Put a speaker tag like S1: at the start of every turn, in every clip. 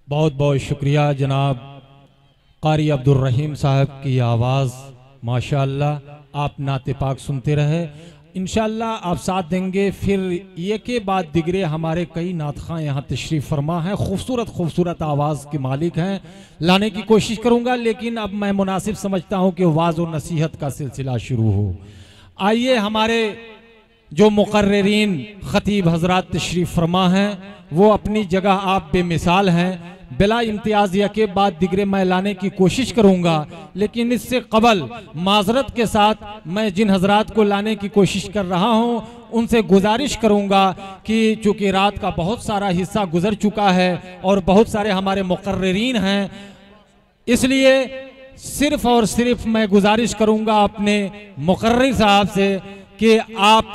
S1: बहुत बहुत शुक्रिया जनाब कारी अब्दुल रहीम साहब की आवाज़ माशाअल्लाह। आप नाते पाक सुनते रहे, इंशाअल्लाह आप साथ देंगे। फिर ये के बाद दिगरे हमारे कई नातखां यहाँ तशरीफ़ फरमा हैं, खूबसूरत खूबसूरत आवाज़ के मालिक हैं, लाने की कोशिश करूँगा। लेकिन अब मैं मुनासिब समझता हूँ कि वाज़ और नसीहत का सिलसिला शुरू हो। आइए हमारे जो मुकर्रिरीन ख़तीब हज़रात तशरीफ़ फरमा हैं वो अपनी जगह आप बेमिसाल हैं। बिला इम्तियाज़ के बाद दिगरे मैं लाने की कोशिश करूंगा, लेकिन इससे कबल माजरत के साथ मैं जिन हजरात को लाने की कोशिश कर रहा हूं उनसे गुजारिश करूंगा कि चूँकि रात का बहुत सारा हिस्सा गुजर चुका है और बहुत सारे हमारे मुकर्रिरीन हैं, इसलिए सिर्फ और सिर्फ मैं गुजारिश करूंगा अपने मुकर्रिर साहब से कि आप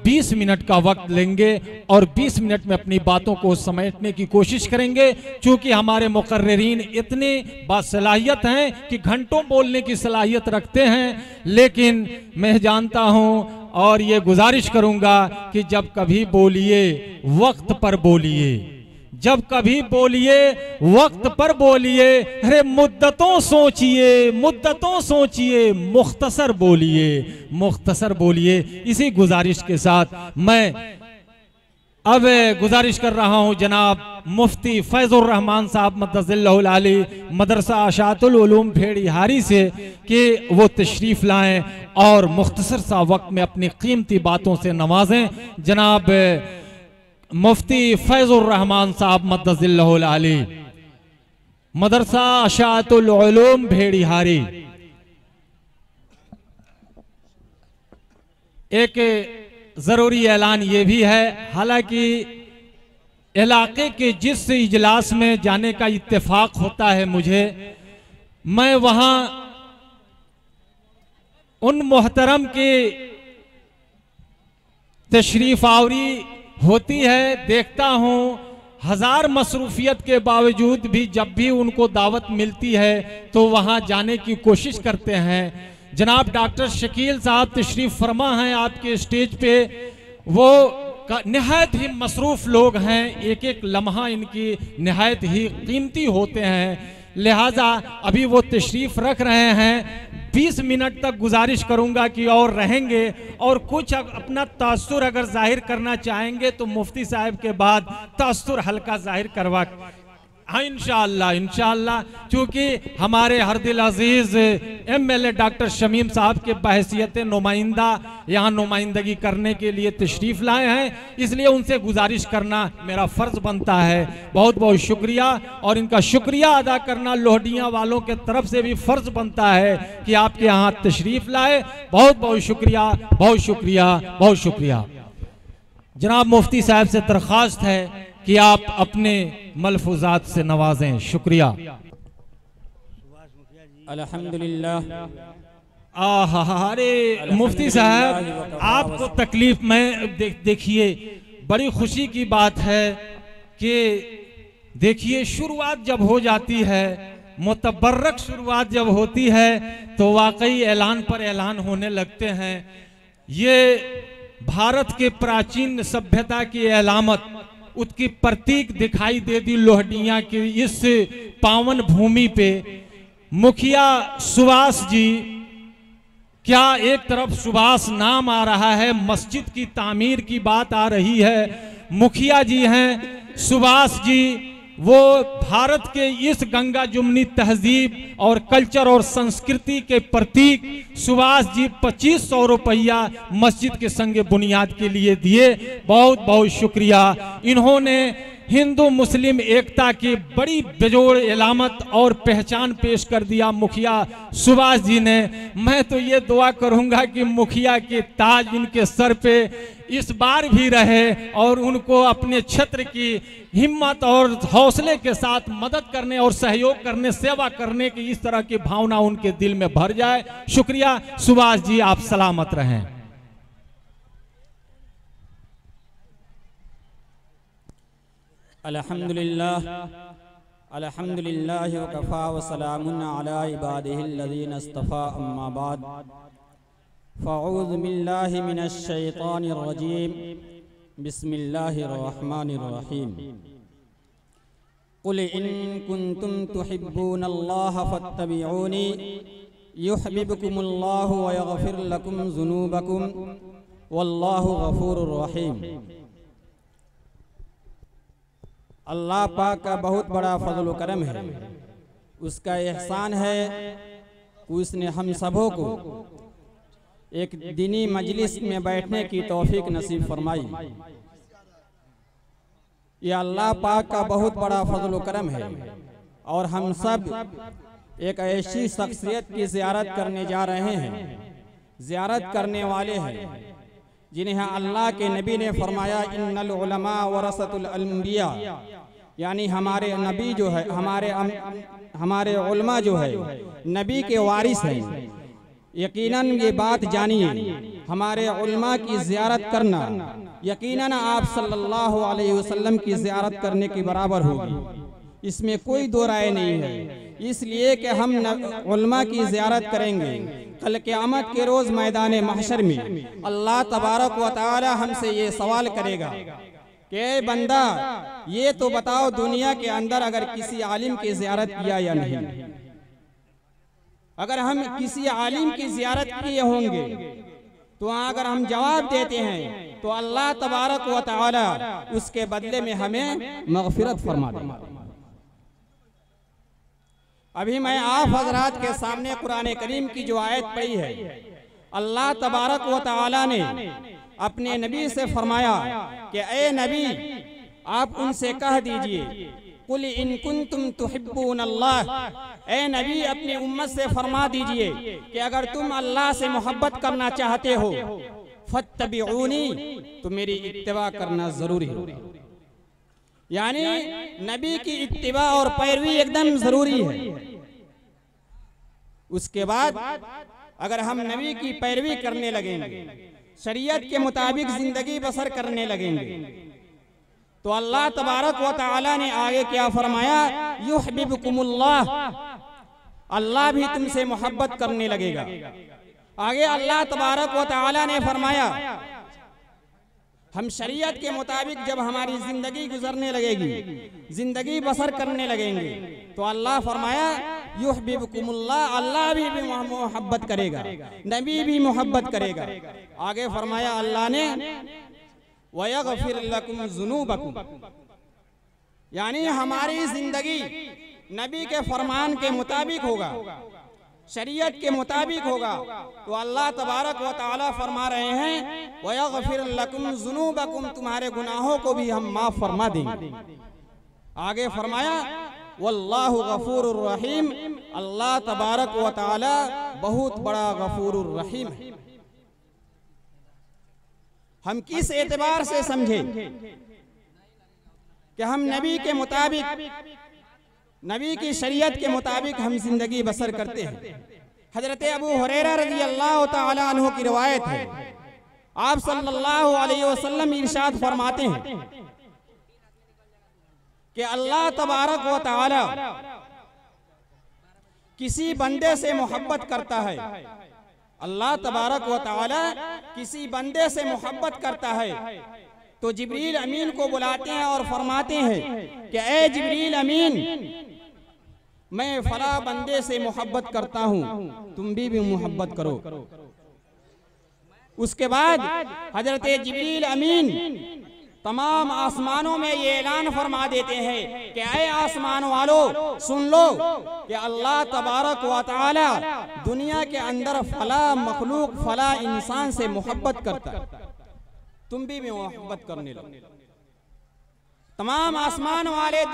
S1: 20 मिनट का वक्त लेंगे और 20 मिनट में अपनी बातों को समेटने की कोशिश करेंगे। चूँकि हमारे मुकर्रिरीन इतने बासलाहियत हैं कि घंटों बोलने की सलाहियत रखते हैं, लेकिन मैं जानता हूं और ये गुजारिश करूंगा कि जब कभी बोलिए वक्त पर बोलिए, जब कभी बोलिए वक्त पर बोलिए। अरे मुद्दतों सोचिए, मुद्दतों सोचिए, मुख्तसर बोलिए, मुख्तसर बोलिए। इसी गुजारिश के साथ मैं अब गुजारिश कर रहा हूं जनाब मुफ्ती फैजुर रहमान साहब मद्दज़िल्लहुल आली मदरसा आशातुल उलूम भेड़िहारी से कि वो तशरीफ़ लाएं और मुख्तसर सा वक्त में अपनी कीमती बातों से नवाजें। जनाब मुफ्ती फैजुर रहमान साहब मद्दज़िल्लहुल आली मदरसा आशातुल उलूम भेड़िहारी। एक ज़रूरी ऐलान ये भी है, हालांकि इलाके के जिस इजलास में जाने का इत्तेफाक होता है मुझे, मैं वहाँ उन मोहतरम की तशरीफ़ आवरी होती है, देखता हूँ हजार मसरूफियत के बावजूद भी जब भी उनको दावत मिलती है तो वहाँ जाने की कोशिश करते हैं। जनाब डॉक्टर शकील साहब तशरीफ़ फरमा हैं आपके स्टेज पे, वो निहायत ही मसरूफ़ लोग हैं, एक एक लम्हा इनकी निहायत ही कीमती होते हैं, लिहाजा अभी वो तशरीफ़ रख रहे हैं। 20 मिनट तक गुजारिश करूंगा कि और रहेंगे और कुछ अपना तासुर अगर जाहिर करना चाहेंगे तो मुफ्ती साहब के बाद तासुर हल्का जाहिर करवा, हाँ इंशाअल्लाह इंशाअल्लाह। चूँकि हमारे हर दिल अजीज़ MLA डॉक्टर शमीम साहब के बहैसियत नुमाइंदा यहाँ नुमाइंदगी करने के लिए तशरीफ़ लाए हैं, इसलिए उनसे गुजारिश करना मेरा फ़र्ज़ बनता है। बहुत बहुत शुक्रिया, और इनका शुक्रिया अदा करना लोहडियाँ वालों के तरफ से भी फ़र्ज़ बनता है कि आपके यहाँ तशरीफ़ लाए। बहुत बहुत शुक्रिया, बहुत शुक्रिया, बहुत शुक्रिया। जनाब मुफ्ती साहब से दरख्वास्त है कि आप अपने मलफूजात से नवाजें। शुक्रिया।
S2: अल्हम्दुलिल्लाह।
S1: अरे मुफ्ती साहब आपको तकलीफ में देखिए बड़ी खुशी की बात है कि देखिए शुरुआत जब हो जाती है, मुतबर्रक शुरुआत जब होती है तो वाकई ऐलान पर ऐलान होने लगते हैं। ये भारत के प्राचीन सभ्यता की अलामत, उसकी प्रतीक दिखाई दे दी लोहडियाँ की इस पावन भूमि पे। मुखिया सुभाष जी, क्या एक तरफ सुभाष नाम आ रहा है, मस्जिद की तामीर की बात आ रही है, मुखिया जी हैं सुभाष जी, वो भारत के इस गंगा जुमनी तहजीब और कल्चर और संस्कृति के प्रतीक सुभाष जी 2500 रुपया मस्जिद के संगे बुनियाद के लिए दिए। बहुत बहुत शुक्रिया। इन्होंने हिंदू मुस्लिम एकता की बड़ी बेजोड़ इलामत और पहचान पेश कर दिया मुखिया सुभाष जी ने। मैं तो ये दुआ करूंगा कि मुखिया के ताज इनके सर पे इस बार भी रहे और उनको अपने क्षेत्र की हिम्मत और हौसले के साथ मदद करने और सहयोग करने, सेवा करने की इस तरह की भावना उनके दिल में भर जाए। शुक्रिया सुभाष जी, आप सलामत रहें।
S2: अल्हम्दुलिल्लाह अल्हम्दुलिल्लाह व कफ़ा व सलामुन अला इबादिहिल्लज़ीना इस्तफ़ा अम्मा बाद फ़अऊज़ु बिल्लाहि मिनश शैतानिर रजीम बिस्मिल्लाहिर रहमानिर रहीम। कुल इन कुंतुम तुहिब्बूनल्लाह फत्तबिऊनी युहब्बिबकुमुल्लाहु व यगफिर लकुम ज़ुनूबकुम वल्लाहु गफूरुर रहीम। अल्लाह पाक का बहुत बड़ा फजल व करम है, उसका एहसान है कि उसने हम सबों को एक दीनी मजलिस में बैठने की तौफीक नसीब फरमाई। यह अल्लाह पाक का बहुत बड़ा फजल व करम है और हम सब एक ऐसी शख्सियत की ज़ियारत करने जा रहे हैं, ज़ियारत करने वाले हैं जिन्हें अल्लाह के नबी ने फरमाया इन्नल उलमा वरसतुल अंबिया, यानी हमारे नबी जो है, हमारे उलमा जो है नबी के वारिस हैं। यकीनन ये बात जानिए, हमारे उलमा की ज़ियारत करना यकीनन आप सल्लल्लाहु अलैहि वसल्लम की ज़ियारत करने के बराबर होगी, इसमें कोई दो राय नहीं है। इसलिए कि हम उलमा की ज़ियारत करेंगे, कल क़यामत के रोज़ मैदान महशर में अल्लाह तबारक व तआला हमसे ये सवाल करेगा कि बंदा ये तो बताओ दुनिया के अंदर अगर किसी आलिम की ज़ियारत किया या नहीं। अगर हम किसी आलिम की ज़ियारत किए होंगे तो अगर हम जवाब देते हैं तो अल्लाह तबारक व तआला उसके बदले में हमें मग़फ़िरत फरमा देगा। अभी मैं आप हज़रात के सामने कुरान करीम की जो आयत पढ़ी है, अल्लाह तबारक व तआला ने अपने नबी से फरमाया कि ए नबी आप उनसे कह दीजिए कुल इन कुंतुम तुहिब्बूनल्लाह, ए नबी अपनी उम्मत से फरमा दीजिए कि अगर तुम अल्लाह से मोहब्बत करना चाहते हो फत्तबिऊनी, तो मेरी इत्तिबा करना जरूरी है। यानी नबी की इत्तिबा और पैरवी एकदम जरूरी है। उसके बाद अगर हम नबी की पैरवी करने लगेंगे, शरीयत के मुताबिक जिंदगी बसर करने लगेंगे, तो अल्लाह तबारक व तआला ने आगे क्या फरमाया, युहब्बिबकुमुल्लाह, अल्लाह भी तुमसे मोहब्बत करने लगेगा। आगे अल्लाह तबारक व तआला ने फरमाया हम शरीयत के मुताबिक जब हमारी जिंदगी गुजरने लगेगी, जिंदगी बसर करने लगेंगे, तो अल्लाह फरमाया युहब्बिबकुमुल्लाह, अल्लाह भी मोहब्बत करेगा, नबी भी मोहब्बत करेगा। आगे फरमाया अल्लाह ने वयगफिर लकुम ज़ुनूबकुम, यानी हमारी जिंदगी नबी के फरमान के मुताबिक होगा, शरीयत के मुताबिक होगा, तो अल्लाह तबारक व तआला फरमा रहे हैं वयगफिर लकुम ज़ुनूबकुम, तुम्हारे गुनाहों को भी हम माफ फरमा देंगे। आगे फरमाया वल्लाहु गफूरुर रहीम, अल्लाह तबारक व तआला बहुत बड़ा गफूरुर रहीम है। हम किस एतबार से समझें कि हम नबी के मुताबिक, नबी की शरीयत के मुताबिक हम जिंदगी बसर करते हैं। हजरत अबू हुरैरा रज़ी अल्लाह तआला अन्हु की रिवायत है, आप सल्लल्लाहु अलैहि वसल्लम इरशाद फरमाते हैं कि अल्लाह तबारक व तआला किसी बंदे से मोहब्बत करता है, अल्लाह तबारक व तआला किसी बंदे से मोहब्बत करता है तो जिब्रील अमीन को बुलाते हैं और फरमाते हैं कि ए जिब्रील अमीन, मैं फला बंदे से मोहब्बत करता हूँ, तुम भी मोहब्बत करो। उसके बाद हजरत जिब्रील अमीन तमाम आसमानों में ये ऐलान फरमा देते हैं कि ऐ आसमान वालों सुन लो कि अल्लाह तबारक व तआला दुनिया के अंदर फला मखलूक फला इंसान से मोहब्बत करता है, तुम भी मोहब्बत करने लगो। तमाम आसमान वाले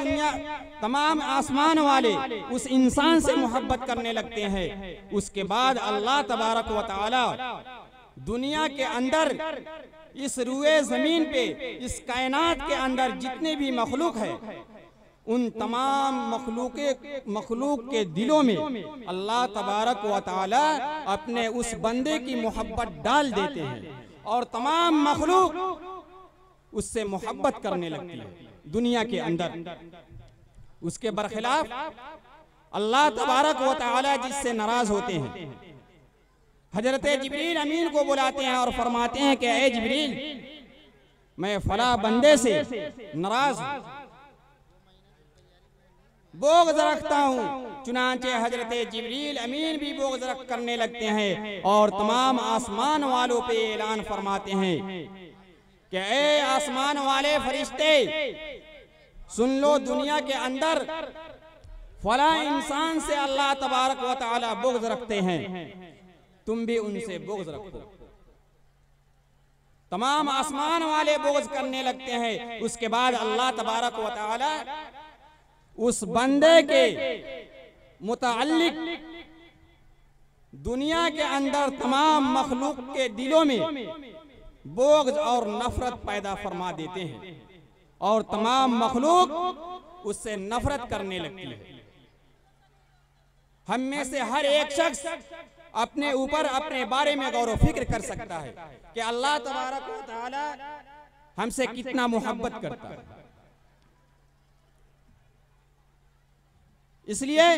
S2: तमाम आसमान वाले उस इंसान से मोहब्बत करने लगते हैं। उसके बाद अल्लाह तबारक व तआला दुनिया के अंदर इस रुए जमीन पे, इस कायनात के अंदर जितने भी मखलूक है, उन तमाम मखलूक के दिलों में अल्लाह तबारक व तआला अपने उस बंदे की मोहब्बत डाल देते हैं और तमाम मखलूक उससे मोहब्बत करने लगती है दुनिया के अंदर। उसके बरखिलाफ अल्लाह तबारक व तआला जिससे नाराज होते हैं, हजरत जिब्रील अमीन को बुलाते हैं और फरमाते हैं कि ए जिब्रील, मैं फला बंदे से नाराज हूं। बोग़्ज़ रखता हूँ। चुनांचे हजरत जिब्रील अमीन भी बोग़्ज़ करने लगते हैं और तमाम आसमान वालों पे ऐलान फरमाते हैं कि ए आसमान वाले फरिश्ते, सुन लो, दुनिया के अंदर फला इंसान से अल्लाह तबारक व तआला बोग़्ज़ रखते हैं, तुम भी उनसे बोग़्ज़ रखो। तमाम आसमान वाले बोग़्ज़ करने लगते हैं। उसके बाद अल्लाह तबारक व तआला उस बंदे के मुताल्लिक दुनिया के अंदर तमाम मखलूक के दिलों में बोग़्ज़ और नफरत पैदा फरमा देते हैं और तमाम मखलूक उससे नफरत करने लगती है। हम में से हर एक शख्स अपने ऊपर अपने बारे में गौर व फिक्र कर सकता है कि अल्लाह तबारक व तआला हमसे कितना मोहब्बत करता है। इसलिए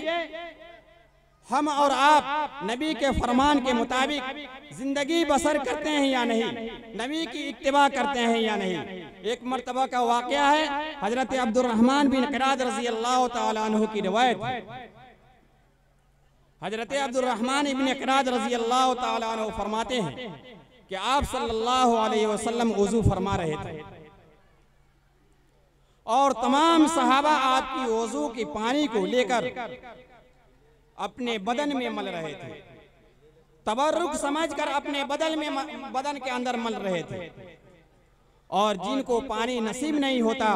S2: हम और आप नबी के फरमान के मुताबिक जिंदगी बसर करते हैं या नहीं, नबी की इत्तिबा करते हैं या नहीं। एक मर्तबा का वाक़या है, हजरत अब्दुर्रहमान बिन क़िराद रज़ी अल्लाह तआला अन्हु की रिवायत है। हजरत अब्दुर्रहमान इब्न क़िराद रज़ी अल्लाह तआला अन्हु फरमाते हैं कि आप सल्लल्लाहु अलैहि वसल्लम वज़ू फरमा रहे थे और तमाम सहाबा आपकी वज़ू की पानी को लेकर अपने बदन में मल रहे थे, तबर्रुक समझकर अपने बदन के अंदर मल रहे थे। और जिनको पानी नसीब नहीं होता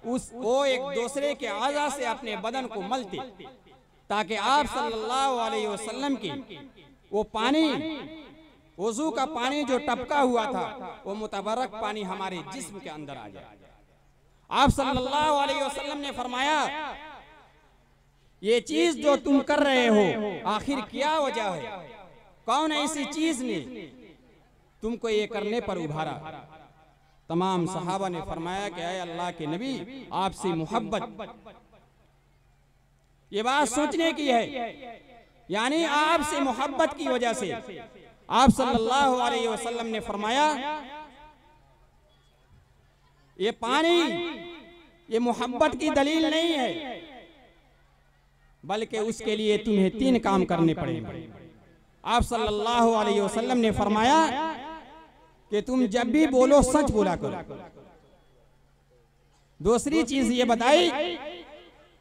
S2: वो एक दूसरे के आज़ा से अपने बदन को मलते ताकि आप सल्लल्लाहु अलैहि वसल्लम की वो पानी, वज़ू का पानी जो टपका हुआ था, वो मुतबर्रक पानी हमारे जिस्म के अंदर आ जाए। आप सल्लल्लाहु अलैहि वसल्लम ने फरमाया, ये चीज जो तुम कर रहे हो आखिर क्या वजह है? कौन ऐसी चीज ने तुमको ये करने पर उभारा? तमाम सहाबा ने फरमाया कि ऐ अल्लाह के नबी, आपसे मोहब्बत। ये बात सोचने की है, यानी आपसे मोहब्बत की वजह से। आप सल्लल्लाहु अलैहि वसल्लम ने फरमाया, ये पानी ये मोहब्बत की दलील नहीं है, बल्कि उसके लिए तुम्हें 3 काम करने पड़ेंगे। आप सल्लल्लाहु अलैहि वसल्लम ने फरमाया कि तुम जब भी बोलो सच बोला करो। दूसरी चीज ये बताई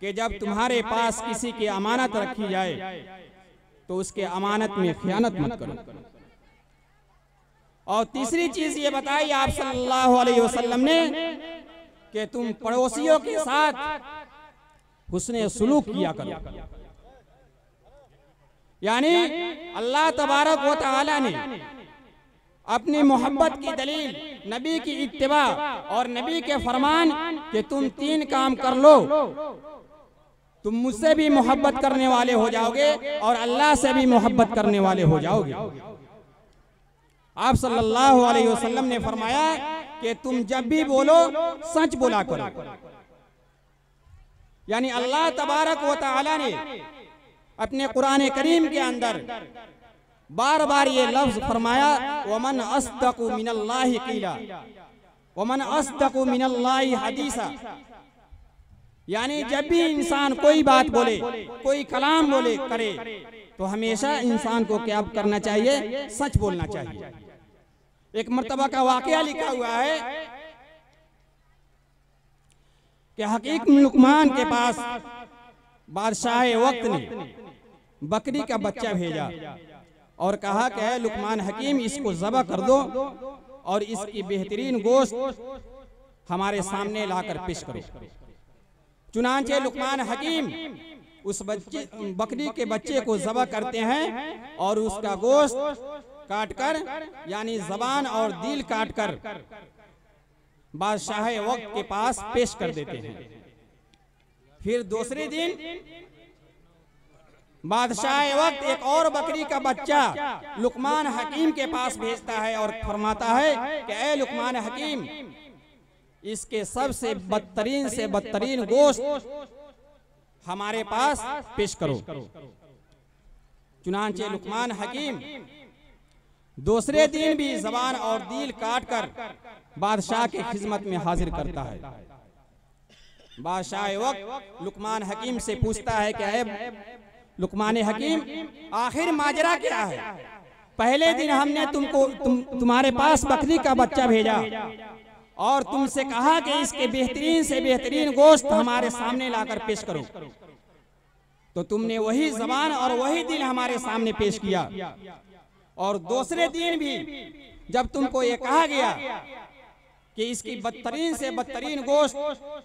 S2: कि जब तुम्हारे पास किसी की अमानत रखी जाए तो उसके अमानत में खयानत मत करो। और तीसरी चीज ये बताई आप सल्लल्लाहु अलैहि वसल्लम ने कि तुम पड़ोसियों के साथ हुस्ने सुलूक किया करो। यानी अल्लाह तबारक व तआला ने अपनी मोहब्बत की दलील नबी की इत्तिबा और नबी के फरमान कि तुम 3 काम कर लो, तुम मुझसे भी मोहब्बत करने वाले हो जाओगे और अल्लाह से भी मोहब्बत करने वाले हो जाओगे। आप सल्लल्लाहु अलैहि वसल्लम ने फरमाया कि तुम जब भी बोलो सच बोला करो। यानी अल्लाह तबारक व तआला ने अपने कुरान करीम के अंदर बार बार ये लफ्ज फरमाया, वमन अस्दक़ु मिनल्लाहि क़ीला वमन अस्दक़ु मिनल्लाहि हदीसा। यानी जब भी इंसान कोई बात बोले, कोई कलाम बोले करे, तो हमेशा इंसान को क्या करना चाहिए? सच बोलना चाहिए। एक मर्तबा का वाकया लिखा हुआ है कि हकीम लुकमान के पास बादशाह वक्त ने बकरी का बच्चा भेजा और कहा कि है लुकमान हकीम, इसको ज़बह कर दो और इसकी बेहतरीन गोश्त हमारे सामने लाकर पेश करो। चुनांचे लुकमान हकीम उस बकरी के बच्चे को ज़बह करते हैं और उसका गोश्त काटकर, यानी ज़बान और दिल काटकर बादशाह वक्त के पास पेश कर देते हैं। फिर दूसरे दिन बादशाह वक्त एक और बकरी का बच्चा लुकमान हकीम के पास भेजता है और फरमाता है कि ऐ लुकमान हकीम, इसके सबसे बदतरीन से बदतरीन गोश्त हमारे पास पेश करो। चुनांचे लुकमान हकीम दूसरे दिन भी ज़बान और दिल काटकर बादशाह की खिदमत में हाजिर करता है। बादशाह वक्त लुकमान हकीम से पूछता है कि ऐ लुकमान हकीम, आखिर माजरा क्या है? पहले दिन हमने तुम्हारे पास बकरी का बच्चा भेजा और तुमसे कहा कि इसके बेहतरीन से बेहतरीन गोश्त हमारे सामने लाकर पेश करो, तो तुमने वही ज़बान और वही दिल हमारे सामने पेश किया। और दूसरे दिन भी जब तुमको ये कहा गया कि इसकी बदतरीन से बदतरीन गोश्त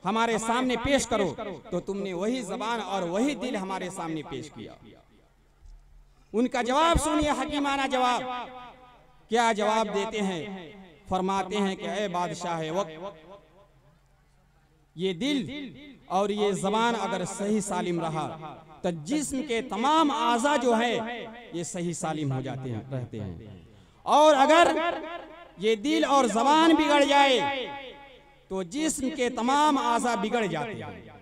S2: हमारे सामने पेश करो, तो तुमने वही ज़बान और वही दिल हमारे सामने पेश किया। उनका जवाब सुनिए, हकीमाना जवाब। क्या जवाब देते हैं? फरमाते हैं कि ऐ बादशाह वक्त, ये दिल और ये ज़बान अगर सही सालिम रहा तो जिस्म के तमाम आज़ा जो है ये सही सालिम हो जाते हैं, रहते हैं। और अगर ये दिल और ज़बान बिगड़ जाए तो जिस्म के तमाम आज़ा बिगड़ जाते हैं।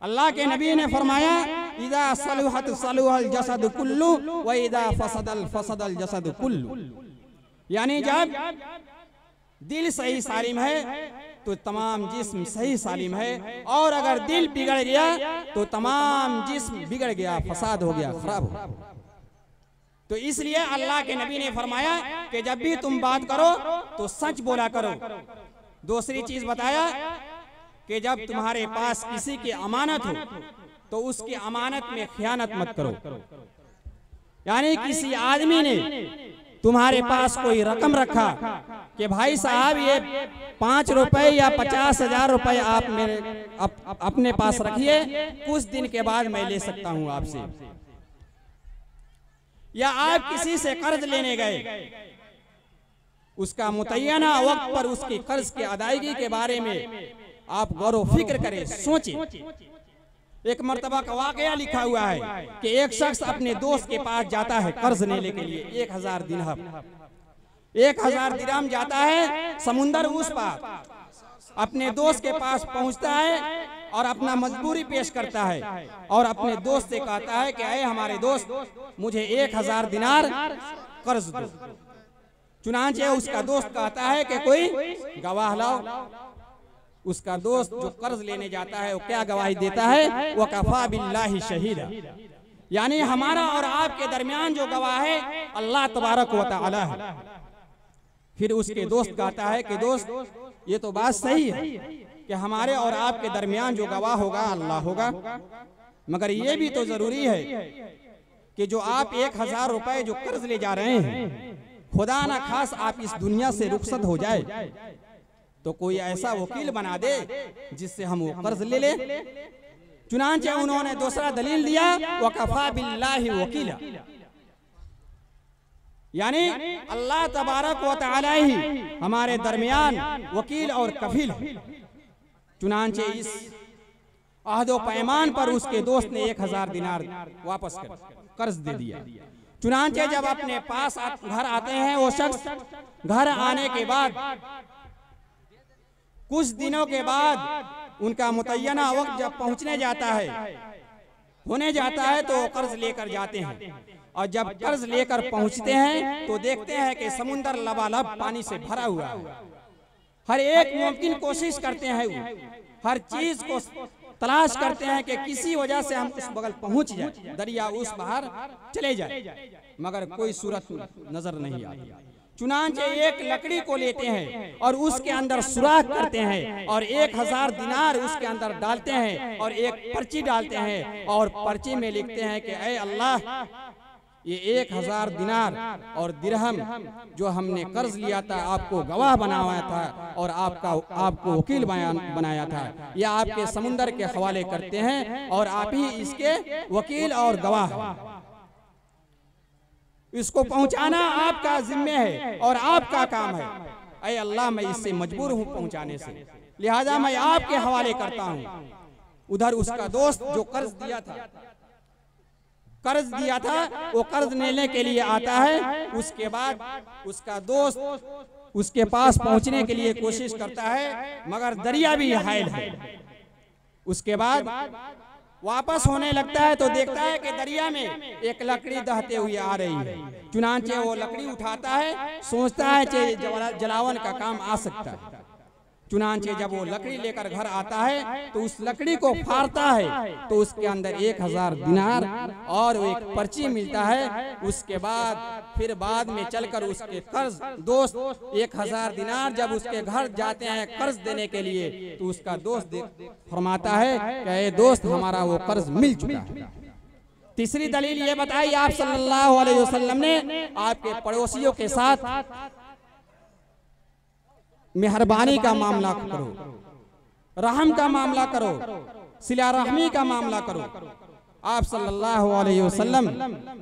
S2: अल्लाह के नबी ने फरमाया, इदा सलुहत सलुहल जसद कुल्लु व इदा फसदल फसदल जसद कुल्लु। यानी जब दिल सही सालिम है तो तमाम जिस्म सही सालिम है, और अगर दिल बिगड़ गया तो तमाम जिस्म बिगड़ गया, फसाद हो गया, खराब हो गया। तो इसलिए अल्लाह के नबी ने फरमाया कि जब भी तुम बात करो तो सच बोला करो। दूसरी चीज बताया कि जब तुम्हारे पास किसी की अमानत हो तो उसकी अमानत में खयानत मत करो। यानी किसी आदमी ने तुम्हारे पास कोई रकम रखा कि भाई साहब ये 5 रुपए या 50,000 रुपए आप मेरे अपने पास रखिए, कुछ दिन के बाद मैं ले सकता हूं आपसे। या आप किसी से कर्ज लेने गए, उसका मुतय्यना वक्त पर उसकी कर्ज की अदायगी के बारे में आप गौर फिक्र करें, सोचें। एक मर्तबा का वाकया लिखा हुआ है कि एक शख्स अपने दोस्त के पास जाता है कर्ज लेने के लिए 1000 दिरहम। 1000 दिरहम जाता है समुंदर उस पार, अपने दोस्त के पास पहुंचता है और अपना मजबूरी पेश करता है और अपने दोस्त से कहता है कि अरे हमारे दोस्त, मुझे 1000 दिनार कर्ज दो। चुनांचे उसका दोस्त कहता है कि कोई गवाह लाओ। उसका दोस्त जो कर्ज लेने जाता है वो क्या गवाही देता है? वो कफा बिल्लाहि शहीदा, यानी हमारा और आपके दरमियान जो गवाह है अल्लाह तबारक व तआला है। फिर उसके दोस्त कहता है कि दोस्त ये तो बात सही है कि हमारे और आपके दरमियान जो गवाह होगा अल्लाह होगा, मगर ये भी तो जरूरी है कि जो आप 1000 रुपए जो कर्ज ले जा रहे हैं, खुदा ना खास आप इस दुनिया से रुखसत हो जाए तो कोई ऐसा वकील बना दे जिससे हम वो कर्ज ले ले। चुनांचे उन्होंने दूसरा दलील दिया, वकफा बिल्लाहि वकीला, यानी अल्लाह तबारक व तआला ही हमारे दरमियान वकील और कफील है। चुनांचे इस अहदो पैमान पर उसके दोस्त ने 1000 दिनार वापस कर कर्ज दे दिया। चुनांचे जब अपने पास घर आते हैं वो शख्स, घर आने के बाद कुछ दिनों के बाद उनका मुतय्यना वक्त जब पहुंचने जाता है, होने जाता है, तो कर्ज लेकर जाते हैं। और जब कर्ज लेकर पहुंचते हैं तो देखते हैं कि समुंदर लबालब पानी से भरा हुआ है। हर एक मुमकिन कोशिश करते हैं, हर चीज को तलाश करते हैं कि किसी वजह से हम उस बगल पहुंच जाए, दरिया उस बाहर चले जाए, मगर कोई सूरत नजर नहीं आती। चुनांचे एक लकड़ी को लेते हैं और उसके अंदर सुराख करते हैं और 1000 दिनार उसके अंदर डालते हैं और एक पर्ची डालते हैं और पर्ची में लिखते हैं कि ऐ अल्लाह, ये 1000 दिनार और दिरहम जो हमने कर्ज लिया था, आपको गवाह बनाया था और आपको वकील बनाया था, ये आपके समुंदर के हवाले करते हैं और आप ही इसके वकील और गवाह। इसको पहुंचाना आपका जिम्मे है और आपका काम है। ऐ अल्लाह, मैं इससे मजबूर हूं पहुंचाने से, लिहाजा मैं आपके हवाले करता हूं। उधर उसका दोस्त जो कर्ज दिया था वो कर्ज लेने के लिए आता है। उसके बाद उसका दोस्त उसके पास पहुंचने के लिए कोशिश करता है, मगर दरिया भी हायल है। उसके बाद वापस होने लगता है तो देखता है कि दरिया में एक लकड़ी दहते हुए आ रही है। चुनांचे वो लकड़ी उठाता है, सोचता है कि जलावन का काम आ सकता है। चुनांचे जब वो लकड़ी लेकर घर आता है तो उस लकड़ी को फाड़ता है तो उसके अंदर 1000 दिनार और वो एक पर्ची मिलता है। उसके बाद फिर बाद में चलकर उसके कर्ज दोस्त 1000 दिनार जब उसके घर जाते हैं कर्ज देने के लिए तो उसका दोस्त फरमाता है कि ये दोस्त हमारा वो कर्ज मिल चुका है। तीसरी दलील ये बताई आप सल्लल्लाहु अलैहि वसल्लम ने आपके पड़ोसियों के साथ मेहरबानी का मामला करो, रहम का मामला करो, सिला रहमी का मामला करो। आप सल्लल्लाहु अलैहि वसल्लम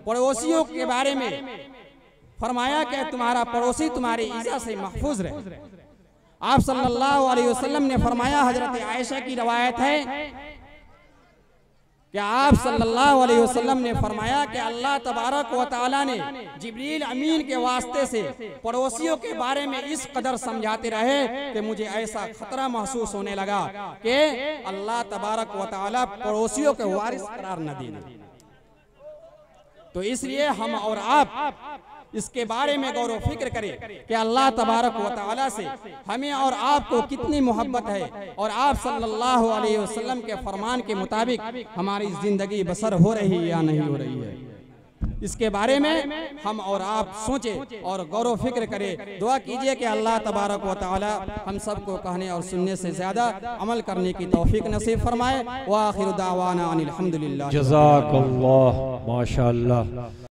S2: पड़ोसियों के बारे में फरमाया कि तुम्हारा पड़ोसी तुम्हारी ईज़ा से महफूज रहे। आप सल्लल्लाहु अलैहि वसल्लम ने फरमाया, हजरत आयशा की रवायत है कि आप सल्लल्लाहु अलैहि वसल्लम ने फरमाया कि अल्लाह तबारक व तआला ने जिब्रील अमीन के वास्ते से पड़ोसियों के बारे में इस कदर समझाते रहे कि मुझे ऐसा खतरा महसूस होने लगा कि अल्लाह तबारक व तआला पड़ोसियों के वारिस करार न देना। तो इसलिए हम और आप इसके बारे में गौर फिक्र करें कि अल्लाह तबारक व तआला से हमें और आपको कितनी मोहब्बत है और आप सल्लल्लाहु अलैहि वसल्लम के फरमान के मुताबिक हमारी जिंदगी बसर हो रही है या नहीं हो रही है। इसके बारे में हम और आप सोचें और गौर फिक्र करें। दुआ कीजिए कि अल्लाह तबारक व तआला हम सबको कहने और सुनने से ज्यादा अमल करने की तौफीक नसीब फरमाए। व आखिर दावाना अनिल हम्दुलिल्लाह।
S1: जज़ाकल्लाह, माशाअल्लाह।